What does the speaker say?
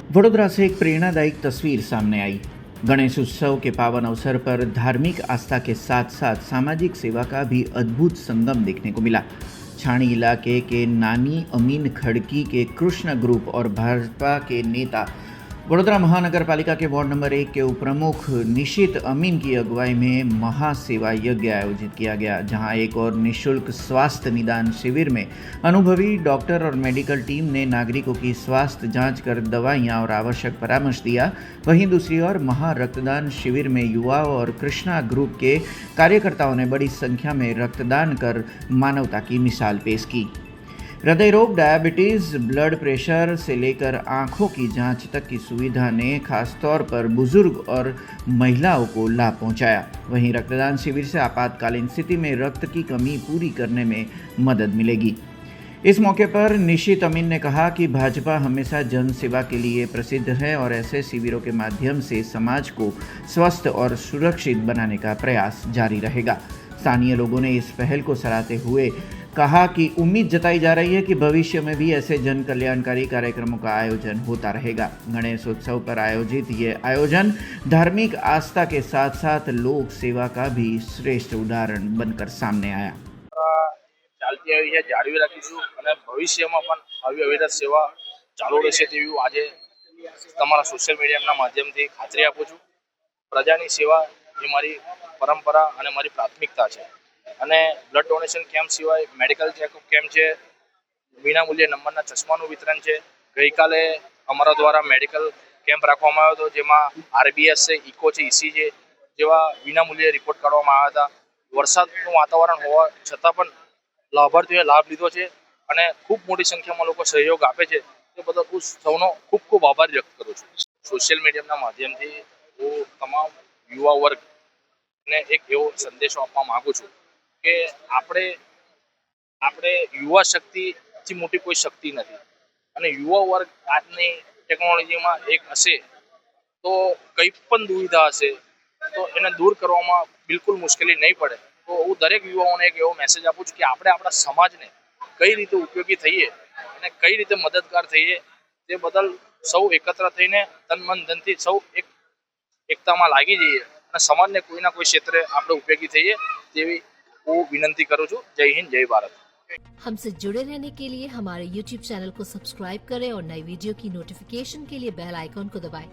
वडोदरा से एक प्रेरणादायक तस्वीर सामने आई। गणेश उत्सव के पावन अवसर पर धार्मिक आस्था के साथ साथ सामाजिक सेवा का भी अद्भुत संगम देखने को मिला। छाणी इलाके के नानी अमीन खड़की के कृष्ण ग्रुप और भाजपा के नेता वडोदरा महानगर पालिका के वार्ड नंबर 1 के उपप्रमुख निशित अमीन की अगुवाई में महासेवा यज्ञ आयोजित किया गया, जहां एक और निःशुल्क स्वास्थ्य निदान शिविर में अनुभवी डॉक्टर और मेडिकल टीम ने नागरिकों की स्वास्थ्य जांच कर दवाइयां और आवश्यक परामर्श दिया। वहीं दूसरी ओर महा रक्तदान शिविर में युवाओं और कृष्णा ग्रुप के कार्यकर्ताओं ने बड़ी संख्या में रक्तदान कर मानवता की मिसाल पेश की। हृदय रोग, डायबिटीज़, ब्लड प्रेशर से लेकर आँखों की जांच तक की सुविधा ने खासतौर पर बुजुर्ग और महिलाओं को लाभ पहुंचाया। वहीं रक्तदान शिविर से आपातकालीन स्थिति में रक्त की कमी पूरी करने में मदद मिलेगी। इस मौके पर निशित अमीन ने कहा कि भाजपा हमेशा जन सेवा के लिए प्रसिद्ध है और ऐसे शिविरों के माध्यम से समाज को स्वस्थ और सुरक्षित बनाने का प्रयास जारी रहेगा। स्थानीय लोगों ने इस पहल को सराहते हुए कहा कि उम्मीद जताई जा रही है कि भविष्य में भी ऐसे जन कल्याणकारी कार्यक्रमों का आयोजन होता रहेगा। गणेश उत्सव पर आयोजित ये आयोजन धार्मिक आस्था के साथ साथ लोक सेवा का भी श्रेष्ठ उदाहरण बनकर सामने आया। ચાલતી આવી છે, જાળવી રાખીશું અને ભવિષ્યમાં પણ આવી અવિરત સેવા ચાલુ રહેશે તેવી આજે તમારા સોશિયલ મીડિયાના માધ્યમથી ખાતરી આપું છું। પ્રજાની સેવા એ મારી પરંપરા અને મારી પ્રાથમિકતા છે અને બ્લડ ડોનેશન કેમ્પ સિવાય મેડિકલ ચેકઅપ કેમ્પ છે, વિનામૂલ્યે નંબરના ચશ્માનું વિતરણ છે। ગઈકાલે અમારા દ્વારા મેડિકલ કેમ્પ રાખવામાં આવ્યો હતો, જેમાં આરબીએસ છે, ઇકો છે, ઇસી છે જેવા વિનામૂલ્યે રિપોર્ટ કાઢવામાં આવ્યા હતા। વરસાદનું વાતાવરણ હોવા છતાં પણ લાભાર્થીઓએ લાભ લીધો છે અને ખૂબ મોટી સંખ્યામાં લોકો સહયોગ આપે છે, તે બદલ હું સૌનો ખૂબ ખૂબ આભાર વ્યક્ત કરું છું। સોશિયલ મીડિયાના માધ્યમથી હું તમામ યુવા વર્ગને એક એવો સંદેશો આપવા માગું છું કે આપણે યુવા શક્તિથી મોટી કોઈ શક્તિ નથી અને યુવા વર્ગ આજની ટેકનોલોજીમાં એક હશે તો કંઈ પણ દુવિધા હશે તો એને દૂર કરવામાં બિલકુલ મુશ્કેલી નહીં પડે। તો હું દરેક યુવાઓને એક એવો મેસેજ આપું છું કે આપણે આપણા સમાજને કઈ રીતે ઉપયોગી થઈએ અને કઈ રીતે મદદગાર થઈએ તે બદલ સૌ એકત્ર થઈને તન મન ધનથી સૌ એકતામાં લાગી જઈએ અને સમાજને કોઈના કોઈ ક્ષેત્રે આપણે ઉપયોગી થઈએ તેવી હું વિનંતી કરું છું। જય હિન્દ, જય ભારત। हमसे जुड़े रहने के लिए हमारे YouTube चैनल को सब्सक्राइब करें और नई वीडियो की नोटिफिकेशन के लिए बेल आइकॉन को दबाएं।